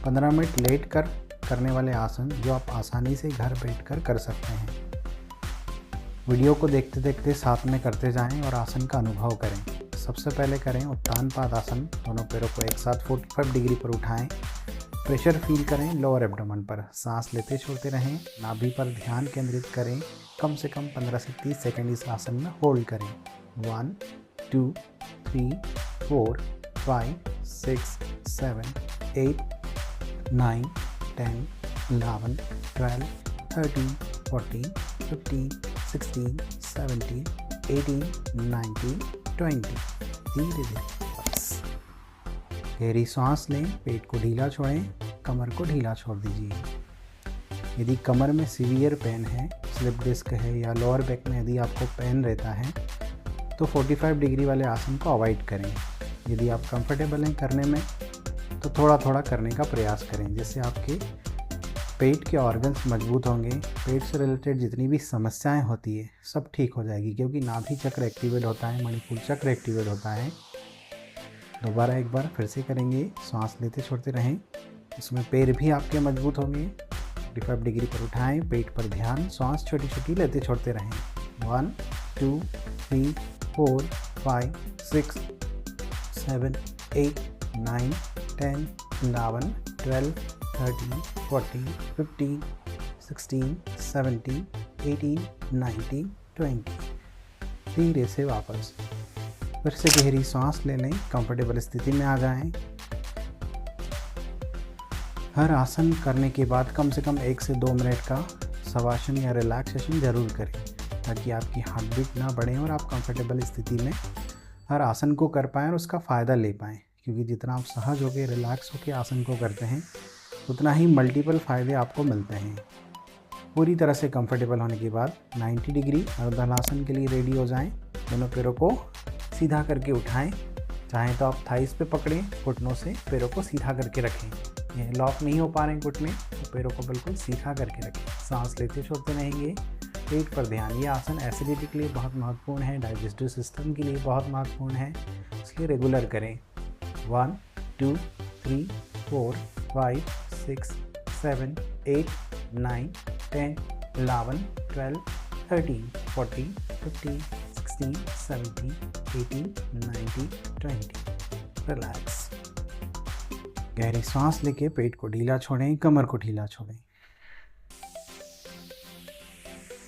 15 minute late कर करने वाले आसन जो आप आसानी से घर बैठकर कर सकते हैं। वीडियो को देखते देखते साथ में करते जाएं और आसन का अनुभव करें। सबसे पहले करें उत्तान पादासन। दोनों पैरों को एक साथ 45 डिग्री पर उठाएं। प्रेशर फील करें लोअर एब्डोमेन पर। सांस लेते छोड़ते रहें। नाभि पर ध्यान केंद्रित करें। कम से कम 15 से 30 सेकंड इस आसन में होल्ड करें। 1 2 3 4 5 6 7 8 9 10 11 12 13 14 15 16 17 18 19 20। धीरे धीरे बस। गहरी सांस लें। पेट को ढीला छोड़ें। कमर को ढीला छोड़ दीजिए। यदि कमर में सीवियर पेन है, स्लिप डिस्क है या लोअर बैक में यदि आपको पेन रहता है तो 45 डिग्री वाले आसन को अवॉइड करें। यदि आप कंफर्टेबल हैं करने में तो थोड़ा थोड़ा करने का प्रयास करें, जिससे आपके पेट के ऑर्गन्स मजबूत होंगे। पेट से रिलेटेड जितनी भी समस्याएं होती है सब ठीक हो जाएगी, क्योंकि नाभि चक्र एक्टिवेट होता है, मणिपुर चक्र एक्टिवेट होता है। दोबारा एक बार फिर से करेंगे। सांस लेते छोड़ते रहें। इसमें पैर भी आपके मजबूत होंगे। 45 डिग्री पर उठाएं। पेट पर ध्यान। सांस छोटी छोटी लेते छोड़ते रहें। 1 2 3 4 5 6 7 8 9 10 11 12 13 14 15 16 17 18 19 20। धीरे से वापस फिर से गहरी सांस ले लें। कंफर्टेबल स्थिति में आ जाएं। हर आसन करने के बाद कम से कम 1 से 2 मिनट का शवासन या रिलैक्सेशन जरूर करें, ताकि आपकी हार्ट बीट ना बढ़े और आप कंफर्टेबल स्थिति में हर आसन को कर पाएँ और उसका फ़ायदा ले पाएँ। क्योंकि जितना आप सहज होकर रिलैक्स होकर आसन को करते हैं उतना ही मल्टीपल फ़ायदे आपको मिलते हैं। पूरी तरह से कंफर्टेबल होने के बाद 90 डिग्री अर्धहलासन के लिए रेडी हो जाएं। दोनों पैरों को सीधा करके उठाएं। चाहें तो आप थाइस पे पकड़ें, घुटनों से पैरों को सीधा करके रखें। ये लॉक नहीं हो पा रहे हैं घुटने तो पैरों को बिल्कुल सीधा करके रखें। सांस लेते छोड़ते रहेंगे। पेट पर ध्यान। ये आसन एसिडिटी के लिए बहुत महत्वपूर्ण है, डाइजेस्टिव सिस्टम के लिए बहुत महत्वपूर्ण है, इसलिए रेगुलर करें। 1 2 3 4 5 6 7 8 9 10 11 12 13 14 15 16 17 18 19 20। रिलैक्स। गहरी सांस लेके पेट को ढीला छोड़ें। कमर को ढीला छोड़ें।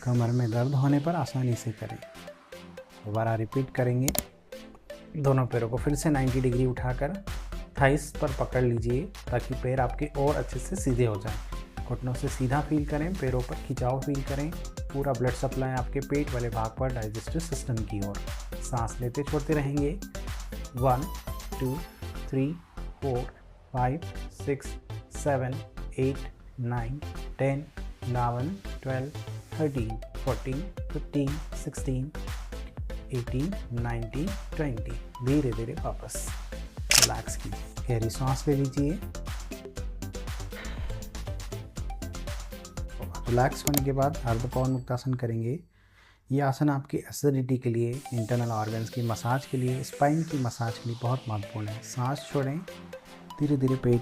कमर में दर्द होने पर आसानी से करें। दोबारा रिपीट करेंगे। दोनों पैरों को फिर से 90 डिग्री उठाकर थाइस पर पकड़ लीजिए, ताकि पैर आपके और अच्छे से सीधे हो जाएं। घुटनों से सीधा फील करें। पैरों पर खिंचाव फील करें। पूरा ब्लड सप्लाई आपके पेट वाले भाग पर डाइजेस्टिव सिस्टम की ओर। सांस लेते छोड़ते रहेंगे। 1 2 3 4 5 6 7 8 9 10 11 12 13 14 15 16 18 19 20। धीरे धीरे वापस रिलैक्स कीजिए। गहरी सांस ले लीजिए। रिलैक्स होने के बाद अर्ध पवन मुक्तासन करेंगे। ये आसन आपकी एसिडिटी के लिए, इंटरनल ऑर्गन्स की मसाज के लिए, स्पाइन की मसाज के लिए बहुत महत्वपूर्ण है। सांस छोड़ें। धीरे धीरे पेट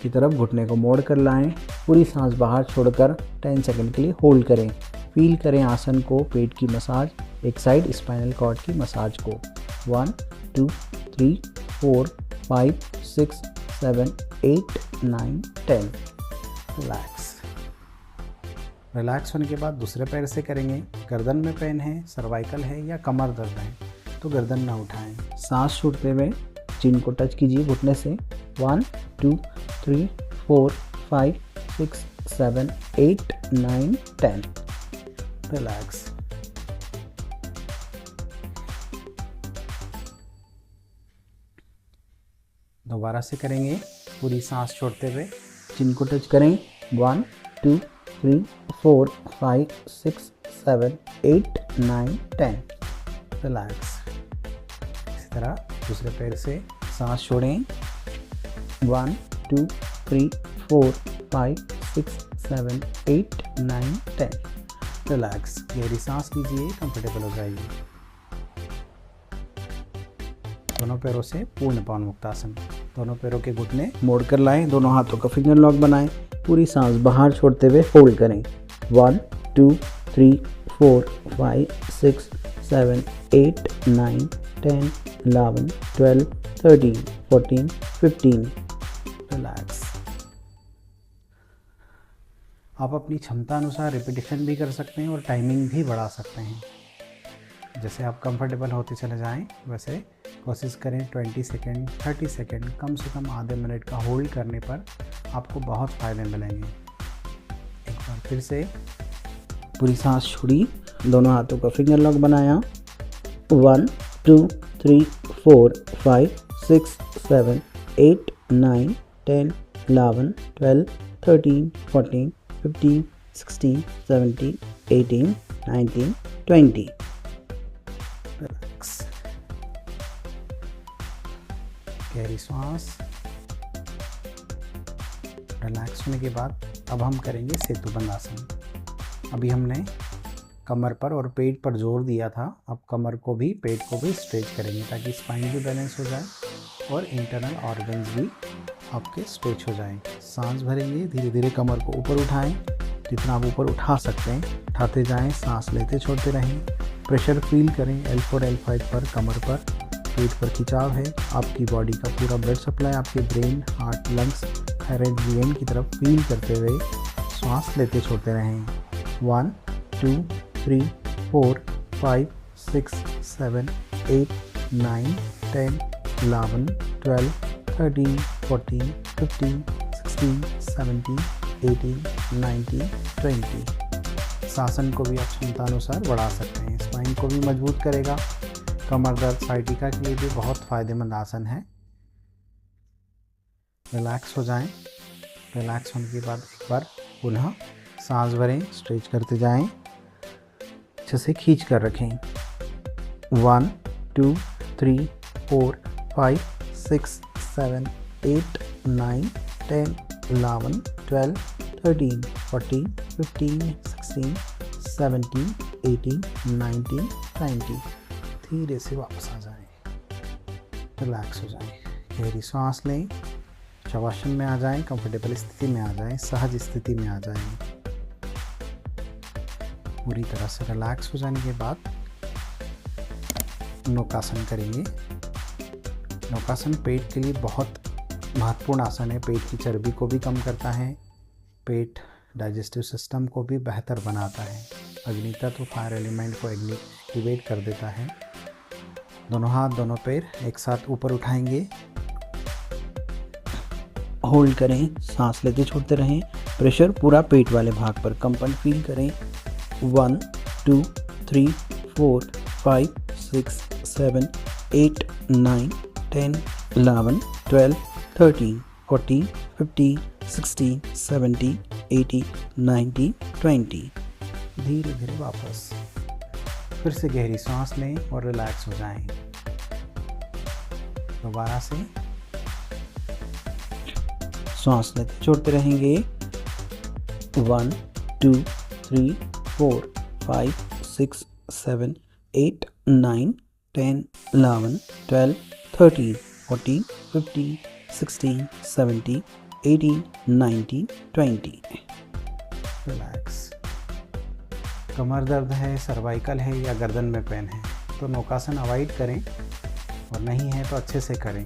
की तरफ घुटने को मोड़ कर लाएं। पूरी सांस बाहर छोड़कर 10 सेकंड के लिए होल्ड करें। फील करें आसन को, पेट की मसाज, एक साइड स्पाइनल कॉर्ड की मसाज को। 1 2 3 4 5 6 7 8 9 10। रिलैक्स। रिलैक्स होने के बाद दूसरे पैर से करेंगे। गर्दन में पेन है, सर्वाइकल है या कमर दर्द है तो गर्दन ना उठाएं। सांस छोड़ते हुए चिन को टच कीजिए घुटने से। 1 2 3 4 5 6 7 8 9 10। रिलैक्स। दोबारा से करेंगे। पूरी सांस छोड़ते हुए चिन को टच करें। 1 2 3 4 5 6 7 8 9 10। रिलैक्स। इसी तरह दूसरे पैर से सांस छोड़ें। 1 2 3 4 5 6 7 8 9 10। रिलैक्स। गहरी सांस लीजिए। कंफर्टेबल हो जाइए। दोनों पैरों से पूर्ण पवन मुक्तासन। दोनों पैरों के घुटने मोड़ कर लाएं, दोनों हाथों का फिंगर लॉक बनाएं, पूरी सांस बाहर छोड़ते हुए होल्ड करें। 1 2 3 4 5 6 7 8 9 10 11 12 13 14 15। रिलैक्स। आप अपनी क्षमता अनुसार रिपीटेशन भी कर सकते हैं और टाइमिंग भी बढ़ा सकते हैं। जैसे आप कंफर्टेबल होते चले जाएं वैसे कोशिश करें 20 सेकेंड 30 सेकेंड कम से कम आधे मिनट का होल्ड करने पर आपको बहुत फ़ायदे मिलेंगे। एक बार फिर से पूरी सांस छोड़ी, दोनों हाथों का फिंगर लॉक बनाया। 1 2 3 4 5 6 7 8 9 10 11 12 13 14 15 16 17 18 19 20। रिलैक्स। गहरी सांस। रिलैक्स होने के बाद अब हम करेंगे सेतुबंद आसन। अभी हमने कमर पर और पेट पर जोर दिया था, अब कमर को भी पेट को भी स्ट्रेच करेंगे ताकि स्पाइन भी बैलेंस हो जाए और इंटरनल ऑर्गन्स भी आपके स्ट्रेच हो जाएं। सांस भरेंगे, धीरे धीरे कमर को ऊपर उठाएं, जितना आप ऊपर उठा सकते हैं उठाते जाएं, सांस लेते छोड़ते रहें। प्रेशर फील करें L4 L5 पर, कमर पर, पेट पर खिंचाव है। आपकी बॉडी का पूरा ब्लड सप्लाई आपके brain, heart, lungs, thyroid gland की तरफ फील करते हुए सांस लेते छोड़ते रहें। 1 2 3 4 5 6 7 8 9 10 11 12 13 14 15 16 17 18 19 20। आसन को भी आप क्षमता अनुसार बढ़ा सकते हैं, स्पाइन को भी मजबूत करेगा। कमर दर्द, साइटिका के लिए भी बहुत फ़ायदेमंद आसन है। रिलैक्स हो जाएं। रिलैक्स होने के बाद एक बार पुनः सांस भरें, स्ट्रेच करते जाएं, अच्छे से खींच कर रखें। 1 2 3 4 5 6 7 8 9 10 11 12 13 14 15 16 17 18 19 20। धीरे से वापस आ जाएं, रिलैक्स हो जाएं। गहरी सांस लें, शवासन में आ जाएं, कंफर्टेबल स्थिति में आ जाएं, सहज स्थिति में आ जाएं। पूरी तरह से रिलैक्स हो जाने के बाद नौकासन करेंगे। नौकासन पेट के लिए बहुत महत्वपूर्ण आसन है, पेट की चर्बी को भी कम करता है, पेट डाइजेस्टिव सिस्टम को भी बेहतर बनाता है, अग्नि तत्व फायर एलिमेंट को एक्टिवेट कर देता है। दोनों हाथ दोनों पैर एक साथ ऊपर उठाएंगे, होल्ड करें, सांस लेते छोड़ते रहें। प्रेशर पूरा पेट वाले भाग पर, कंपन फील करें। 1 2 3 4 5 6 7 8 9 10 11 12 13 14 15 16 17 18 19 20। धीरे धीरे वापस फिर से गहरी सांस लें और रिलैक्स हो जाएं। दोबारा से सांस लेते छोड़ते रहेंगे। 1 2 3 4 5 6 7 8 9 10 11 12 13 14 15 16 17 18 19 20। रिलैक्स। कमर दर्द है, सर्वाइकल है या गर्दन में पेन है तो नौकासन अवॉइड करें, और नहीं है तो अच्छे से करें,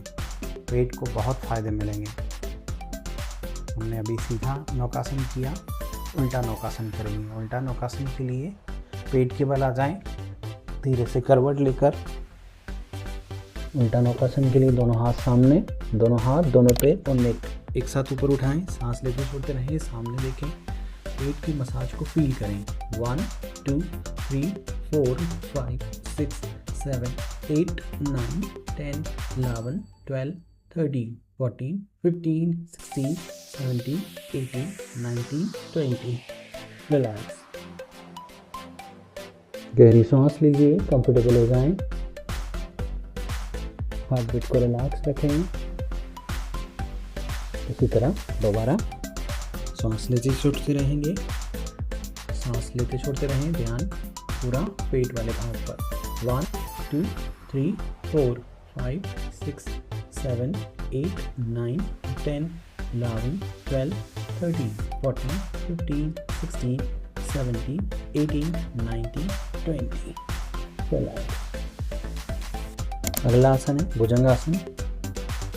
पेट को बहुत फ़ायदे मिलेंगे। हमने अभी सीधा नौकासन किया, उल्टा नौकासन करेंगे। उल्टा नौकासन के लिए पेट के बल आ जाएं, धीरे से करवट लेकर। उल्टा नौकासन के लिए दोनों हाथ सामने, दोनों हाथ दोनों पैर और नेक एक साथ ऊपर उठाएं, सांस लेते छोड़ते रहें, सामने देखें, पेट की मसाज को फील करें। 1 2 3 4 5 6 7 8 9 10 11 12 13 14 15 16 17 18 19 20। रिलैक्स। गहरी सांस लीजिए, कंफर्टेबल हो जाएं, हार्ट बीट को रिलैक्स रखें। इसी तरह दोबारा सांस लेते छोड़ते रहेंगे, सांस लेते छोड़ते रहें, ध्यान पूरा पेट वाले भाग पर। 1 2 3 4 5 6 7 8, 9, 10, 11, 12, 13, 14, 15, 16, 17, 18, 19, 20. अगला आसन है भुजंगासन।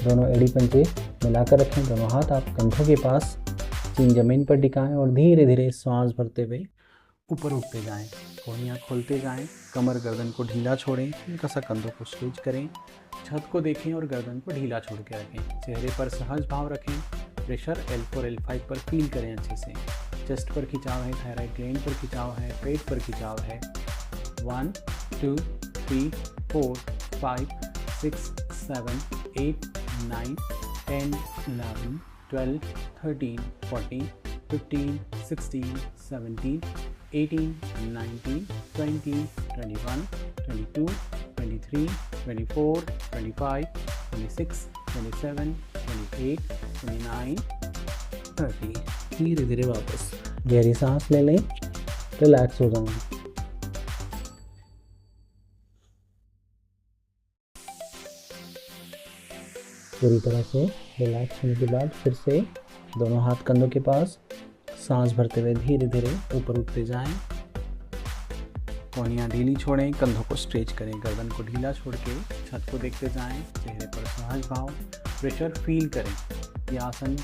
दोनों एड़ी पंजे मिलाकर रखें, दोनों हाथ आप कंधों के पास, सीन जमीन पर टिकाएं और धीरे धीरे सांस भरते हुए ऊपर उठते जाएं। कोहनियाँ खोलते जाएं, कमर गर्दन को ढीला छोड़ें, हल्का सा कंधों को स्ट्रेच करें, छत को देखें और गर्दन को ढीला छोड़ के रखें। चेहरे पर सहज भाव रखें, प्रेशर L4 L5 पर फील करें अच्छे से। चेस्ट पर खिंचाव है, थायराइड ग्लैंड पर खिंचाव है, पेट पर खिंचाव है। 1 2 3 4 5 6 7 8 9 10 11 12 13 14 15 16 17 18 19 20 21 22 23 24 25 26 27 28 29 30। धीरे धीरे वापस गहरी सांस ले लें, रिलैक्स हो जाएं। पूरी तरह से रिलैक्स होने के बाद फिर से दोनों हाथ कंधों के पास, सांस भरते हुए धीरे धीरे ऊपर उठते जाएं। कोहनियाँ ढीली छोड़ें, कंधों को स्ट्रेच करें, गर्दन को ढीला छोड़ के छत को देखते जाएं। चेहरे पर सहज भाव, प्रेशर फील करें। यह आसन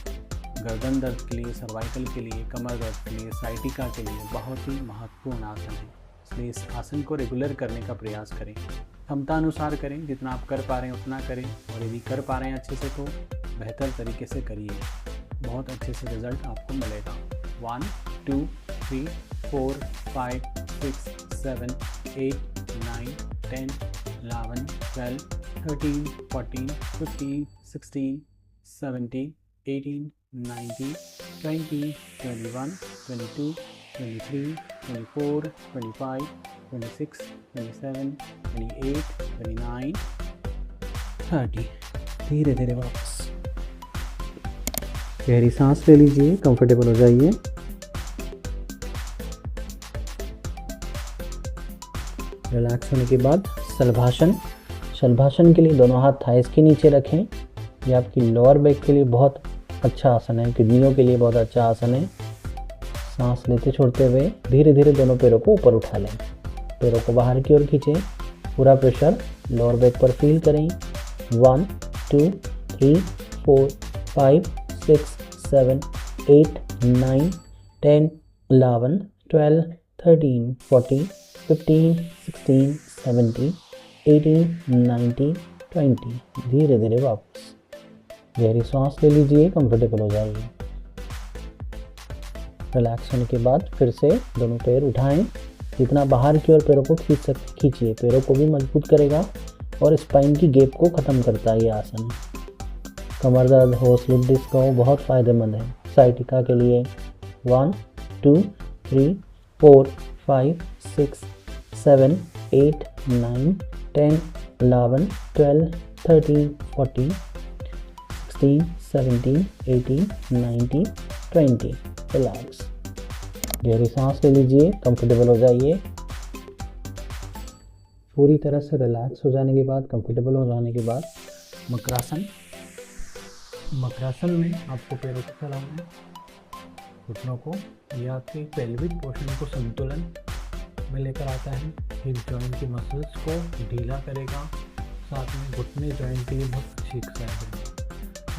गर्दन दर्द के लिए, सर्वाइकल के लिए, कमर दर्द के लिए, साइटिका के लिए बहुत ही महत्वपूर्ण आसन है। इसलिए इस आसन को रेगुलर करने का प्रयास करें। क्षमता अनुसार करें, जितना आप कर पा रहे हैं उतना करें, और यदि कर पा रहे हैं अच्छे से तो बेहतर तरीके से करिए, बहुत अच्छे से रिजल्ट आपको मिलेगा। 1 2 3 4 5 6 7 8 9 10 11 12 13 14 15 16 17 18 19 20 21 22 23 24 25 26 27 28 29 30। धीरे धीरे वापस गहरी सांस ले लीजिए, कंफर्टेबल हो जाइए। रिलैक्स होने के बाद शलभासन। शलभासन के लिए दोनों हाथ थाइस के नीचे रखें। यह आपकी लोअर बैक के लिए बहुत अच्छा आसन है, किडनियों के लिए बहुत अच्छा आसन है। सांस लेते छोड़ते हुए धीरे धीरे दोनों पैरों को ऊपर उठा लें, पैरों को बाहर की ओर खींचें, पूरा प्रेशर लोअर बैक पर फील करें। 1 2 3 4 5 6 7 8 9 10 11 12 13 14 15 16 17 18 19 20। धीरे धीरे वापस गहरी सांस ले लीजिए, कंफर्टेबल हो जाइए। रिलैक्स होने के बाद फिर से दोनों पैर उठाएं, जितना बाहर की ओर पैरों को खींचिए, पैरों को भी मजबूत करेगा और स्पाइन की गैप को ख़त्म करता है ये आसन। कमर दर्द हो, स्लिप डिस्क हो, बहुत फ़ायदेमंद है। साइटिका के लिए 1 2 3 4 5 6 7 8 9 10 11 12 13 14 16 17 18 19 20। रिलैक्स गहरी सांस ले लीजिए, कंफर्टेबल हो जाइए। पूरी तरह से रिलैक्स हो जाने के बाद, कंफर्टेबल हो जाने के बाद मकरासन। मकरासन में आपको पैरों को फैलाना है, घुटनों को, या आपके पेल्विक पोर्शन को संतुलन में लेकर आता है। हिप जॉइंट की मसल्स को ढीला करेगा, साथ में घुटने जॉइंट के लिए बहुत अच्छी एक्सरसाइज है।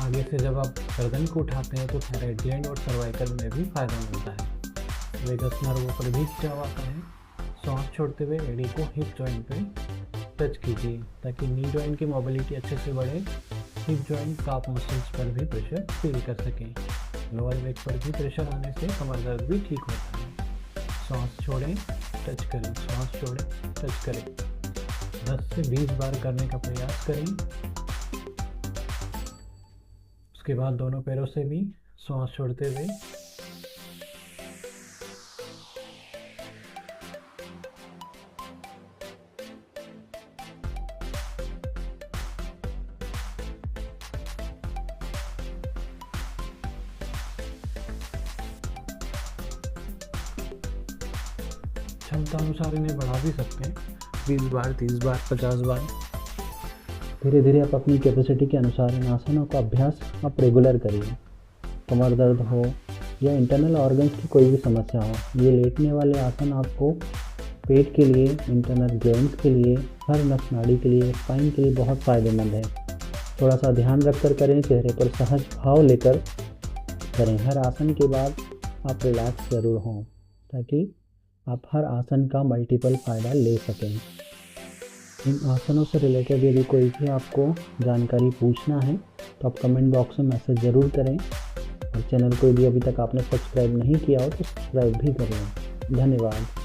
आगे से जब आप गर्दन को उठाते हैं तो थायराइड ग्लैंड और सर्वाइकल में भी फायदा मिलता है। वेगस नर्व पर भी खिंचाव आता है। सांस छोड़ते हुए एड़ी को हिप जॉइंट पे टच कीजिए ताकि नी जॉइंट की मोबिलिटी अच्छे से बढ़े। हिप जॉइंट काफ मसल्स पर भी प्रेशर फील कर सकें। लोअर बैक पर भी प्रेशर आने से कमर दर्द भी ठीक होता है। सांस छोड़ें, टच करें, सांस छोड़ें, टच करें। 10 से 20 बार करने का प्रयास करें। उसके बाद दोनों पैरों से भी सांस छोड़ते हुए क्षमता अनुसार इन्हें बढ़ा भी सकते हैं, 20 बार, 30 बार, 50 बार। धीरे धीरे आप अपनी कैपेसिटी के अनुसार इन आसनों का अभ्यास आप रेगुलर करिए। कमर दर्द हो या इंटरनल ऑर्गन्स की कोई भी समस्या हो, ये लेटने वाले आसन आपको पेट के लिए, इंटरनल ग्लैंड्स के लिए, हर नस नाड़ी के लिए, स्पाइन के लिए बहुत फ़ायदेमंद है। थोड़ा सा ध्यान रखकर करें, चेहरे पर सहज भाव लेकर करें। हर आसन के बाद आप रिलैक्स ज़रूर हों ताकि आप हर आसन का मल्टीपल फ़ायदा ले सकें। इन आसनों से रिलेटेड यदि कोई भी आपको जानकारी पूछना है तो आप कमेंट बॉक्स में मैसेज ज़रूर करें, और चैनल को यदि अभी तक आपने सब्सक्राइब नहीं किया हो तो सब्सक्राइब भी कर लें। धन्यवाद।